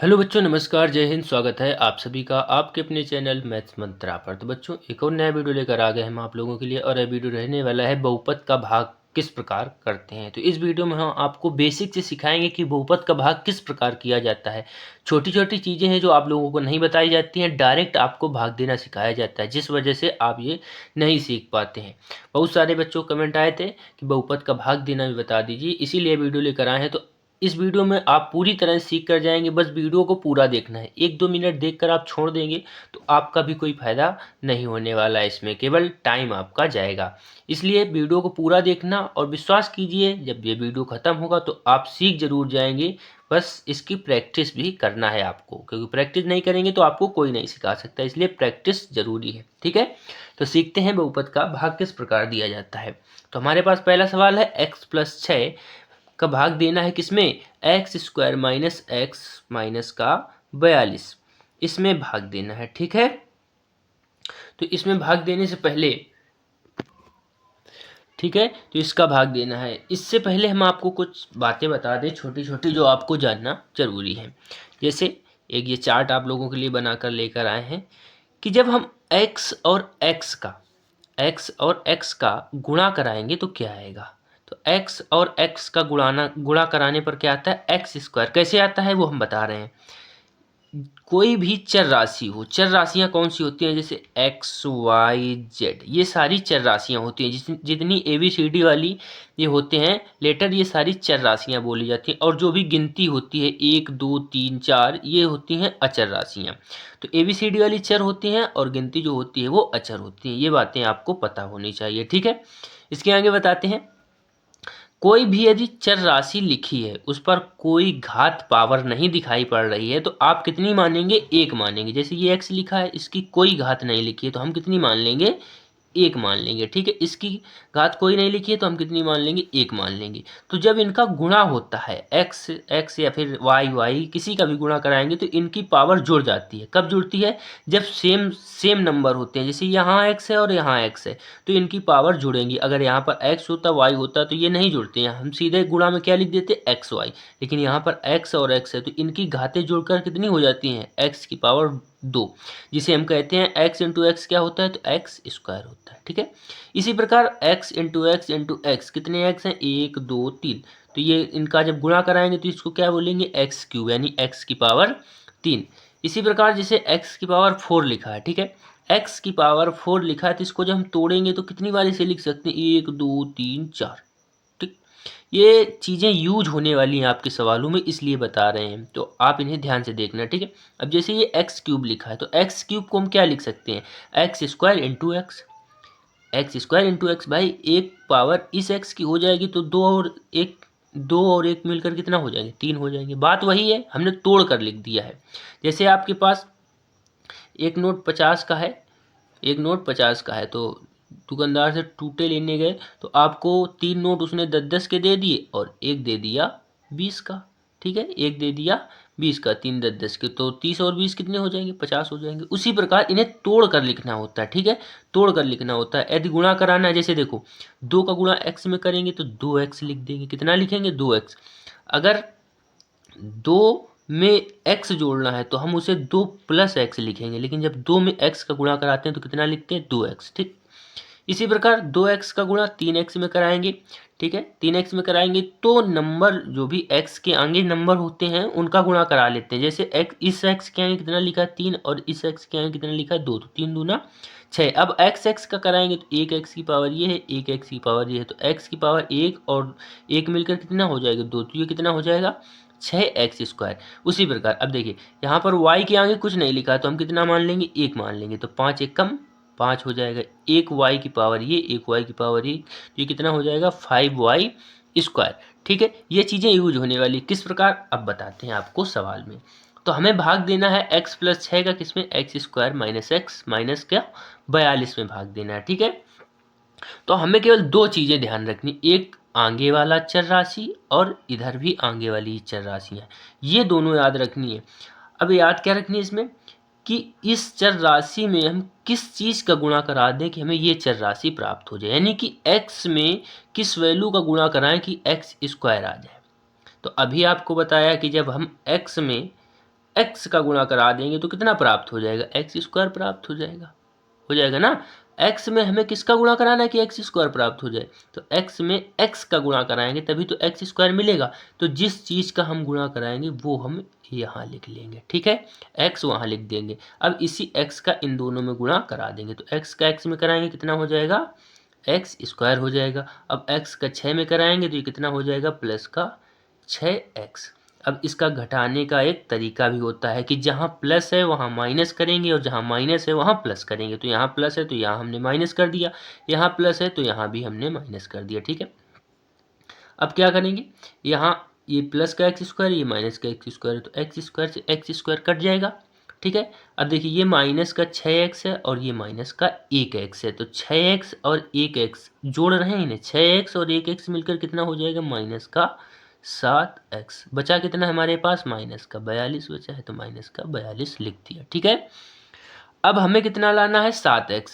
Hello बच्चों, नमस्कार, जय हिंद। स्वागत है आप सभी का आपके अपने चैनल मैथ्स मंत्रा पर। तो बच्चों, एक और नया वीडियो लेकर आ गए हम आप लोगों के लिए और यह वीडियो रहने वाला है बहुपद का भाग किस प्रकार करते हैं। तो इस वीडियो में हम आपको बेसिक से सिखाएंगे कि बहुपद का भाग किस प्रकार किया जाता है। छोटी छोटी चीज़ें हैं जो आप लोगों को नहीं बताई जाती हैं, डायरेक्ट आपको भाग देना सिखाया जाता है, जिस वजह से आप ये नहीं सीख पाते हैं। बहुत सारे बच्चों कमेंट आए थे कि बहुपद का भाग देना भी बता दीजिए, इसीलिए वीडियो लेकर आए हैं। तो इस वीडियो में आप पूरी तरह से सीख कर जाएंगे। बस वीडियो को पूरा देखना है। 1-2 मिनट देखकर आप छोड़ देंगे तो आपका भी कोई फ़ायदा नहीं होने वाला है, इसमें केवल टाइम आपका जाएगा। इसलिए वीडियो को पूरा देखना और विश्वास कीजिए, जब ये वीडियो ख़त्म होगा तो आप सीख ज़रूर जाएंगे। बस इसकी प्रैक्टिस भी करना है आपको, क्योंकि प्रैक्टिस नहीं करेंगे तो आपको कोई नहीं सिखा सकता, इसलिए प्रैक्टिस ज़रूरी है। ठीक है, तो सीखते हैं बहुपद का भाग किस प्रकार दिया जाता है। तो हमारे पास पहला सवाल है, x+6 का भाग देना है किसमें, x² माइनस एक्स माइनस का 42, इसमें भाग देना है। ठीक है, तो इसमें भाग देने से पहले, ठीक है, तो इसका भाग देना है। इससे पहले हम आपको कुछ बातें बता दें छोटी छोटी, जो आपको जानना जरूरी है। जैसे एक ये चार्ट आप लोगों के लिए बनाकर लेकर आए हैं कि जब हम x और x का गुणा कराएंगे तो क्या आएगा। तो x और x का गुणा कराने पर क्या आता है, x²। कैसे आता है वो हम बता रहे हैं। कोई भी चर राशि हो, चर राशियां कौन सी होती हैं, जैसे x y z, ये सारी चर राशियां होती हैं। जितनी ABCD वाली ये होते हैं लेटर, ये सारी चर राशियां बोली जाती हैं। और जो भी गिनती होती है 1 2 3 4, ये होती हैं अचर राशियां। तो ABCD वाली चर होती हैं और गिनती जो होती है वो अचर होती हैं। ये बातें आपको पता होनी चाहिए। ठीक है, इसके आगे बताते हैं। कोई भी यदि चर राशि लिखी है, उस पर कोई घात पावर नहीं दिखाई पड़ रही है, तो आप कितनी मानेंगे, 1 मानेंगे। जैसे ये x लिखा है, इसकी कोई घात नहीं लिखी है तो हम कितनी मान लेंगे, 1 मान लेंगे। ठीक है, इसकी घात कोई नहीं लिखी है तो हम कितनी मान लेंगे, 1 मान लेंगे। तो जब इनका गुणा होता है, x या फिर y किसी का भी गुणा कराएंगे तो इनकी पावर जुड़ जाती है। कब जुड़ती है, जब सेम सेम नंबर होते हैं। जैसे यहाँ x है और यहाँ x है तो इनकी पावर जुड़ेंगी। अगर यहाँ पर x होता y होता तो ये नहीं जुड़ते हैं, हम सीधे गुणा में क्या लिख देते, x y। लेकिन यहाँ पर x और x है तो इनकी घातें जुड़कर कितनी हो जाती हैं, x की पावर 2, जिसे हम कहते हैं x इंटू एक्स क्या होता है, तो x² होता है। ठीक है, इसी प्रकार x into x into x, कितने x हैं, 1 2 3। तो ये इनका जब गुणा कराएंगे तो इसको क्या बोलेंगे, x³ यानी x की पावर 3। इसी प्रकार जैसे x की पावर 4 लिखा है, ठीक है, x की पावर 4 लिखा है तो इसको जब हम तोड़ेंगे तो कितनी बार इसे लिख सकते हैं, 1 2 3 4। ठीक, ये चीज़ें यूज होने वाली हैं आपके सवालों में, इसलिए बता रहे हैं, तो आप इन्हें ध्यान से देखना। ठीक है, अब जैसे ये x³ लिखा है तो x³ को हम क्या लिख सकते हैं, x² into x. x² into x भाई, एक पावर इस x की हो जाएगी तो दो और एक मिलकर कितना हो जाएंगे, 3 हो जाएंगे। बात वही है, हमने तोड़ कर लिख दिया है। जैसे आपके पास एक नोट 50 का है, एक नोट 50 का है, तो दुकानदार से टूटे लेने गए तो आपको 3 नोट उसने 10-10 के दे दिए और एक दे दिया 20 का। ठीक है, एक दे दिया 20 का, 3 10-10 के, तो 30 और 20 कितने हो जाएंगे, 50 हो जाएंगे। उसी प्रकार इन्हें तोड़ कर लिखना होता है। ठीक है, तोड़ कर लिखना होता है। यदि गुणा कराना है, जैसे देखो 2 का गुणा x में करेंगे तो 2x लिख देंगे। कितना लिखेंगे, 2x। अगर 2 में x जोड़ना है तो हम उसे 2 प्लस x लिखेंगे, लेकिन जब 2 में x का गुणा कराते हैं तो कितना लिखते हैं, 2x। ठीक, इसी प्रकार 2x का गुणा 3x में कराएंगे। ठीक है, 3x में कराएंगे तो नंबर जो भी x के आगे नंबर होते हैं उनका गुणा करा लेते हैं। जैसे x, इस x के आगे कितना लिखा है, 3, और इस x के आगे कितना लिखा है, 2, तो 3 दूना 6। अब x का कराएंगे तो 1 x की पावर ये है, 1 x की पावर ये है, तो x की पावर 1 और 1 मिलकर कितना हो जाएगा, 2, तो ये कितना हो जाएगा, 6x²। उसी प्रकार अब देखिए यहाँ पर y के आगे कुछ नहीं लिखा है तो हम कितना मान लेंगे, 1 मान लेंगे, तो 5 1 कम 5 हो जाएगा। 1 y की पावर ये, 1 y की पावर ये, तो ये कितना हो जाएगा, 5y²। ठीक है, ये चीज़ें यूज होने वाली किस प्रकार, अब बताते हैं आपको सवाल में। तो हमें भाग देना है x+6 का किसमें, x² माइनस एक्स माइनस क्या, 42 में भाग देना है। ठीक है, तो हमें केवल 2 चीज़ें ध्यान रखनी, एक आगे वाला चर राशि और इधर भी आगे वाली चर राशियाँ, ये दोनों याद रखनी है। अब याद क्या रखनी है इसमें, कि इस चर राशि में हम किस चीज़ का गुणा करा दें कि हमें ये चर राशि प्राप्त हो जाए, यानी कि x में किस वैल्यू का गुणा कराएं कि x² आ जाए। तो अभी आपको बताया कि जब हम x में एक्स का गुणा करा देंगे तो कितना प्राप्त हो जाएगा, एक्स स्क्वायर प्राप्त हो जाएगा ना। एक्स में हमें किसका गुणा कराना है कि एक्स स्क्वायर प्राप्त हो जाए, तो एक्स में एक्स का गुणा कराएंगे तभी तो एक्स स्क्वायर मिलेगा। तो जिस चीज़ का हम गुणा कराएंगे वो हम यहाँ लिख लेंगे, ठीक है, एक्स वहाँ लिख देंगे। अब इसी एक्स का इन दोनों में गुणा करा देंगे, तो एक्स का एक्स में कराएंगे कितना हो जाएगा, एक्स स्क्वायर हो जाएगा। अब एक्स का 6 में कराएंगे तो ये कितना हो जाएगा, प्लस का 6x। अब इसका घटाने का एक तरीका भी होता है कि जहाँ प्लस है वहाँ माइनस करेंगे और जहाँ माइनस है वहाँ प्लस करेंगे। तो यहाँ प्लस है तो यहाँ हमने माइनस कर दिया, यहाँ प्लस है तो यहाँ भी हमने माइनस कर दिया, ठीक है। अब क्या करेंगे, यहाँ ये प्लस का एक्स स्क्वायर, ये माइनस का एक्स स्क्वायर, तो एक्स स्क्वायर से एक्स स्क्वायर कट जाएगा, ठीक है। अब देखिए ये माइनस का 6x है और ये माइनस का 1x है, तो 6x और 1x जोड़ रहे हैं इन्हें, 6x और 1x मिलकर कितना हो जाएगा, माइनस का 7x। बचा कितना है हमारे पास, माइनस का 42 बचा है, तो माइनस का 42 लिख दिया, ठीक है। अब हमें कितना लाना है, 7x,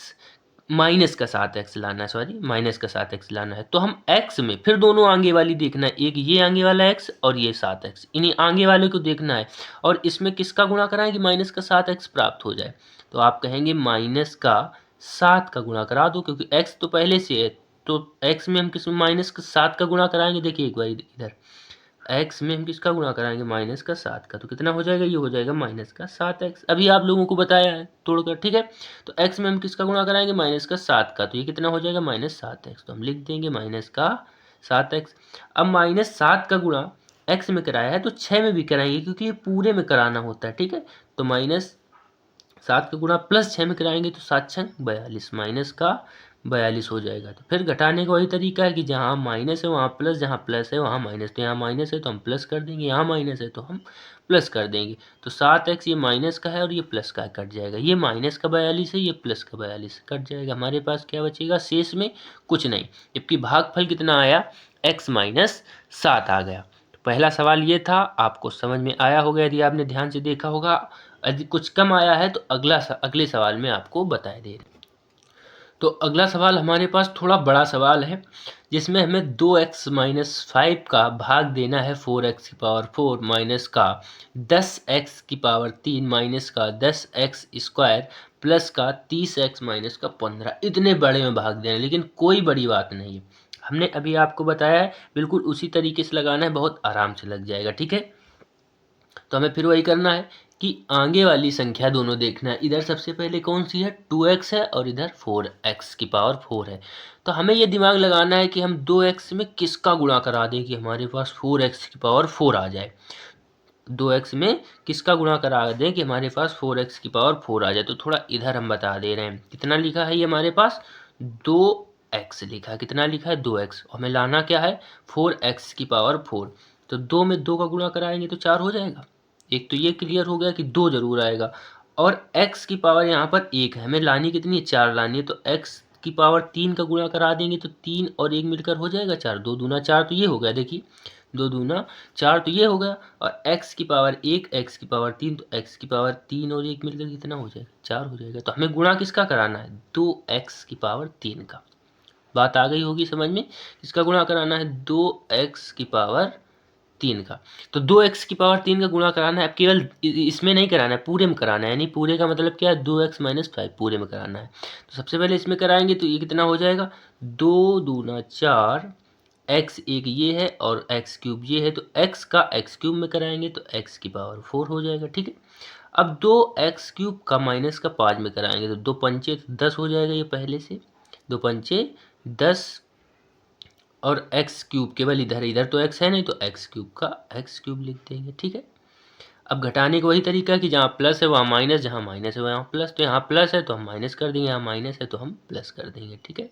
माइनस का 7x लाना है, सॉरी माइनस का 7x लाना है। तो हम x में फिर दोनों आगे वाली देखना है, एक ये आगे वाला x और ये 7x, इन्हीं आगे वाले को देखना है और इसमें किसका गुणा कराएं कि माइनस का 7x प्राप्त हो जाए। तो आप कहेंगे माइनस का 7 का गुणा करा दो, क्योंकि x तो पहले से है, तो x में हम किस माइनस का 7 का गुणा कराएंगे, देखिए एक बार इधर x में हम किसका गुणा कराएंगे, माइनस का 7 का, तो कितना हो जाएगा, ये हो जाएगा माइनस का 7x। अभी आप लोगों को बताया है तोड़कर, ठीक है। तो x में हम किसका गुणा कराएंगे, माइनस का 7 का, तो ये कितना हो जाएगा, माइनस 7x। तो हम लिख देंगे माइनस का 7x। अब माइनस 7 का गुणा x में कराया है तो 6 में भी कराएंगे, क्योंकि ये पूरे में कराना होता है, ठीक है। तो माइनस 7 का गुणा प्लस 6 में कराएंगे तो 7 6 42, माइनस का 42 हो जाएगा। तो फिर घटाने का वही तरीका है कि जहाँ माइनस है वहाँ प्लस, जहाँ प्लस है वहाँ माइनस। तो यहाँ माइनस है तो हम प्लस कर देंगे, यहाँ माइनस है तो हम प्लस कर देंगे। तो 7x ये माइनस का है और ये प्लस का कट जाएगा, ये माइनस का 42 है, ये प्लस का 42 कट जाएगा। हमारे पास क्या बचेगा, शेष में कुछ नहीं, जबकि भागफल कितना आया, x माइनस 7 आ गया। तो पहला सवाल ये था, आपको समझ में आया होगा यदि आपने ध्यान से देखा होगा। यदि कुछ कम आया है तो अगले सवाल में आपको बताए दे। तो अगला सवाल हमारे पास थोड़ा बड़ा सवाल है, जिसमें हमें 2x माइनस 5 का भाग देना है 4x की पावर 4 माइनस का 10x की पावर 3 माइनस का 10x स्क्वायर प्लस का 30x माइनस का 15। इतने बड़े में भाग देना है, लेकिन कोई बड़ी बात नहीं है, हमने अभी आपको बताया है, बिल्कुल उसी तरीके से लगाना है, बहुत आराम से लग जाएगा, ठीक है। तो हमें फिर वही करना है कि आगे वाली संख्या दोनों देखना है। इधर सबसे पहले कौन सी है, 2x है और इधर 4x की पावर 4 है। तो हमें ये दिमाग लगाना है कि हम 2x में किसका गुणा करा दें कि हमारे पास 4x की पावर 4 आ जाए। 2x में किसका गुणा करा दें कि हमारे पास 4x की पावर 4 आ जाए। तो थोड़ा इधर हम बता दे रहे हैं, कितना लिखा है ये हमारे पास, 2x लिखा है, कितना लिखा है 2x, हमें लाना क्या है 4x की पावर 4। तो 2 में 2 का गुणा कराएंगे तो 4 हो जाएगा। एक तो ये क्लियर हो गया कि 2 जरूर आएगा, और x की पावर यहाँ पर 1 है, हमें लानी कितनी है, 4 लानी है। तो x की पावर 3 का गुणा करा देंगे तो 3 और 1 मिलकर हो जाएगा 4, 2 दूना 4, तो ये हो गया, देखिए 2 दूना 4 तो ये हो गया। और x की पावर 1, x की पावर 3, तो x की पावर 3 और 1 मिलकर कितना हो जाएगा, 4 हो जाएगा। तो हमें गुणा किसका कराना है, 2x की पावर 3 का। बात आ गई होगी समझ में, इसका गुणा कराना है 2x की पावर 3 का। तो 2x की पावर 3 का गुणा कराना है, अब केवल इसमें नहीं कराना है, पूरे में कराना है, यानी पूरे का मतलब क्या है, 2x माइनस 5 पूरे में कराना है। तो सबसे पहले इसमें कराएंगे तो ये कितना हो जाएगा, 2 दूना 4, x एक ये है और x क्यूब ये है, तो x का x क्यूब में कराएंगे तो x की पावर 4 हो जाएगा, ठीक है। अब 2x क्यूब का माइनस का 5 में कराएंगे तो 2 पंचे 10 हो जाएगा, ये पहले से 2 पंचे 10, और x क्यूब केवल इधर, इधर तो x है नहीं, तो x क्यूब का x क्यूब लिख देंगे, ठीक है। अब घटाने का वही तरीका है कि जहाँ प्लस है वहाँ माइनस, जहाँ माइनस है वहाँ प्लस। तो यहाँ प्लस है तो हम माइनस कर देंगे, यहाँ माइनस है तो हम प्लस कर देंगे, ठीक है।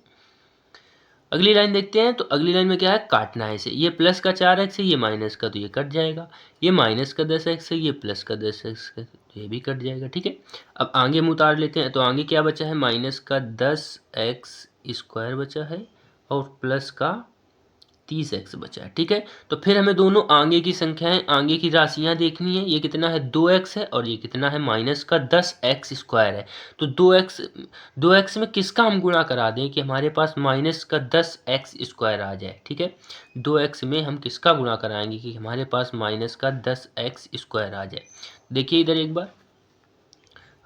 अगली लाइन देखते हैं, तो अगली लाइन में क्या है, काटना है इसे, ये प्लस का 4x है, ये माइनस का, तो ये कट जाएगा। ये माइनस का 10x है, ये प्लस का 10x है, तो ये भी कट जाएगा, ठीक है। अब आगे हम उतार लेते हैं, तो आगे क्या बचा है, माइनस का 10x स्क्वायर बचा है और प्लस का 30x बचा है। ठीक है, तो फिर हमें दोनों आगे की संख्याएं, आगे की राशियां देखनी है। ये कितना है 2x है और ये कितना है माइनस का 10x स्क्वायर है। तो 2x में किसका हम गुणा करा दें कि हमारे पास माइनस का 10x स्क्वायर आ जाए। ठीक है, 2x में हम किसका गुणा कराएंगे कि हमारे पास माइनस का 10x स्क्वायर आ जाए। देखिए इधर एक बार,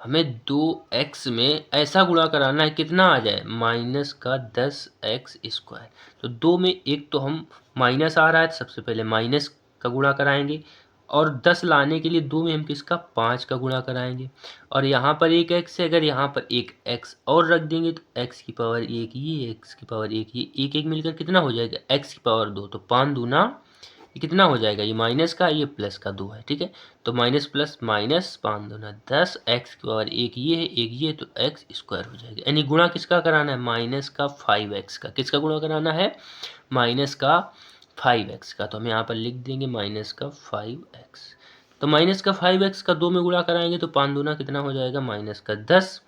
हमें 2x में ऐसा गुणा कराना है कितना आ जाए माइनस का 10x स्क्वायर। तो 2 में एक तो हम माइनस आ रहा है, तो सबसे पहले माइनस का गुणा कराएंगे और 10 लाने के लिए 2 में हम किसका 5 का गुणा कराएंगे। और यहाँ पर एक x है, अगर यहाँ पर एक x और रख देंगे तो x की पावर 1 ये, x की पावर 1 ये, एक एक मिलकर कितना हो जाएगा x की पावर 2। तो 5 दूना ये कितना हो जाएगा, ये माइनस का ये प्लस का 2 है। ठीक है, तो माइनस प्लस माइनस 5 दूना 10, एक्स की पावर एक ये है एक ये, तो एक्स स्क्वायर हो जाएगा। यानी गुणा किसका कराना है माइनस का 5x का। किसका गुणा कराना है माइनस का 5x का। तो हम यहाँ पर लिख देंगे माइनस का 5x। तो माइनस का 5x का 2 में गुणा कराएंगे तो 5 दूना कितना हो जाएगा माइनस का 10,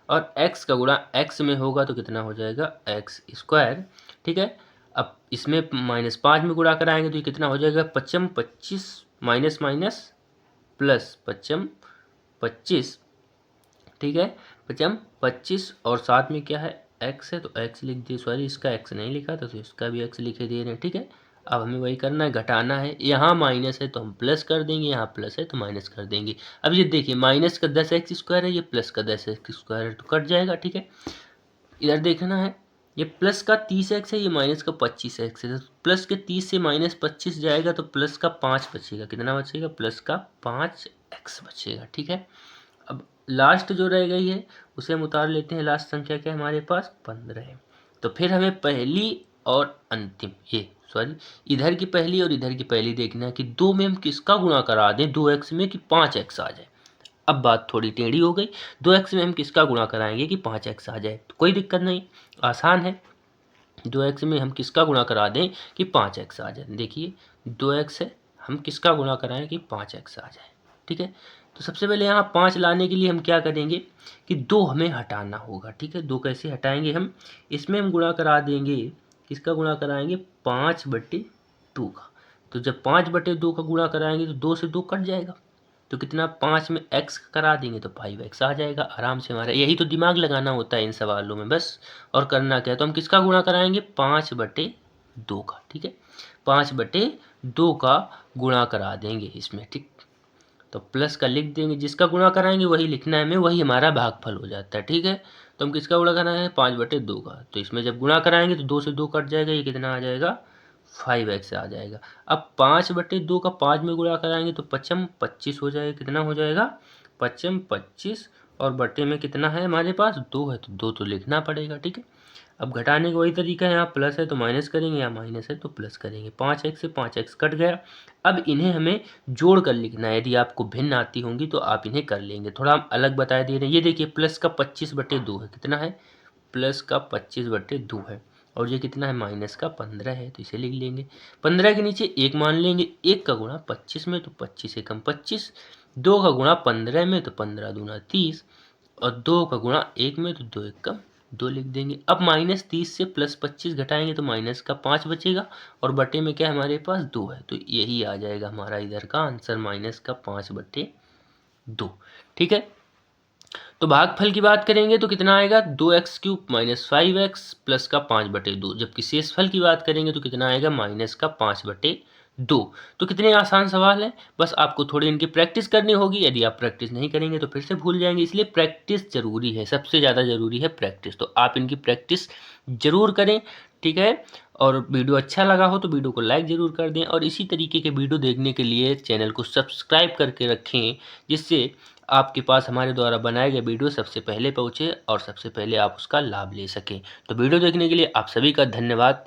और x का गुणा x में होगा तो कितना हो जाएगा x स्क्वायर। ठीक है, अब इसमें -5 में गुणा कराएंगे तो ये कितना हो जाएगा 5 25 माइनस माइनस प्लस 5 25। ठीक है, 5 25 और साथ में क्या है x है तो x लिख दिए, सॉरी इसका x नहीं लिखा था तो इसका भी x लिखे दे रहे हैं। ठीक है, अब हमें वही करना है, घटाना है। यहाँ माइनस है तो हम प्लस कर देंगे, यहाँ प्लस है तो माइनस कर देंगे। अब ये देखिए माइनस का 10x स्क्वायर है, ये प्लस का 10x स्क्वायर है तो कट जाएगा। ठीक है, इधर देखना है, ये प्लस का 30x है, ये माइनस का 25x है। तो प्लस के 30 से माइनस 25 जाएगा तो प्लस का 5 बचेगा। कितना बचेगा प्लस का 5x बचेगा। ठीक है, अब लास्ट जो रह गई है उसे हम उतार लेते हैं। लास्ट संख्या क्या है हमारे पास 15 है। तो फिर हमें पहली और अंतिम, ये सॉरी इधर की पहली और इधर की पहली देखना है कि 2 में हम किसका गुणा करा दें 2x में कि 5x आ जाए। अब बात थोड़ी टेढ़ी हो गई, 2x में हम किसका गुणा कराएंगे कि 5x आ जाए। तो कोई दिक्कत नहीं, आसान है। 2x में हम किसका गुणा करा दें कि 5x आ जाए। देखिए 2x है, हम किसका गुणा कराएं कि 5x आ जाए। ठीक है, तो सबसे पहले यहाँ 5 लाने के लिए हम क्या करेंगे कि 2 हमें हटाना होगा। ठीक है, 2 कैसे हटाएंगे हम, इसमें हम गुणा करा देंगे, किसका गुणा कराएंगे 5/2 का। तो जब 5/2 का गुणा कराएंगे तो 2 से 2 कट जाएगा, तो कितना 5 में x करा देंगे तो 5x आ जाएगा आराम से हमारा। यही तो दिमाग लगाना होता है इन सवालों में बस, और करना क्या है। तो हम किसका गुणा कराएंगे 5/2 का। ठीक है, 5/2 का गुणा करा देंगे इसमें। ठीक, तो प्लस का लिख देंगे, जिसका गुणा कराएंगे वही लिखना है हमें, वही हमारा भागफल हो जाता है। ठीक है, तो हम किसका गुणा कराएंगे 5/2 का। तो इसमें जब गुणा कराएंगे तो 2 से 2 कट जाएगा, ये कितना आ जाएगा 5x आ जाएगा। अब 5/2 का 5 में गुणा कराएंगे तो 5 25 हो जाएगा। कितना हो जाएगा 5 25, और बटे में कितना है हमारे पास 2 है तो 2 तो लिखना पड़ेगा। ठीक है, अब घटाने का वही तरीका है, यहाँ प्लस है तो माइनस करेंगे, यहाँ माइनस है तो प्लस करेंगे। 5x से 5x कट गया। अब इन्हें हमें जोड़ कर लिखना है, यदि आपको भिन्न आती होंगी तो आप इन्हें कर लेंगे। थोड़ा हम अलग बता दे रहे हैं, ये देखिए प्लस का 25/2 है, कितना है प्लस का 25/2 है, और ये कितना है माइनस का 15 है, तो इसे लिख लेंगे। 15 के नीचे 1 मान लेंगे, 1 का गुणा 25 में तो 25 एकम 25, 2 का गुणा 15 में तो 15 दूना 30, और 2 का गुणा 1 में तो 2 एकम 2 लिख देंगे। अब -30 से +25 घटाएंगे तो माइनस का 5 बचेगा, और बटे में क्या हमारे पास 2 है, तो यही आ जाएगा हमारा इधर का आंसर माइनस का 5/2। ठीक है, तो भागफल की बात करेंगे तो कितना आएगा 2x³ - 5x प्लस का 5/2। जबकि शेषफल की बात करेंगे तो कितना आएगा माइनस का 5/2। तो कितने आसान सवाल हैं, बस आपको थोड़ी इनकी प्रैक्टिस करनी होगी। यदि आप प्रैक्टिस नहीं करेंगे तो फिर से भूल जाएंगे, इसलिए प्रैक्टिस जरूरी है, सबसे ज़्यादा जरूरी है प्रैक्टिस। तो आप इनकी प्रैक्टिस जरूर करें। ठीक है, और वीडियो अच्छा लगा हो तो वीडियो को लाइक ज़रूर कर दें, और इसी तरीके के वीडियो देखने के लिए चैनल को सब्सक्राइब करके रखें, जिससे आपके पास हमारे द्वारा बनाए गए वीडियो सबसे पहले पहुँचे और सबसे पहले आप उसका लाभ ले सकें। तो वीडियो देखने के लिए आप सभी का धन्यवाद।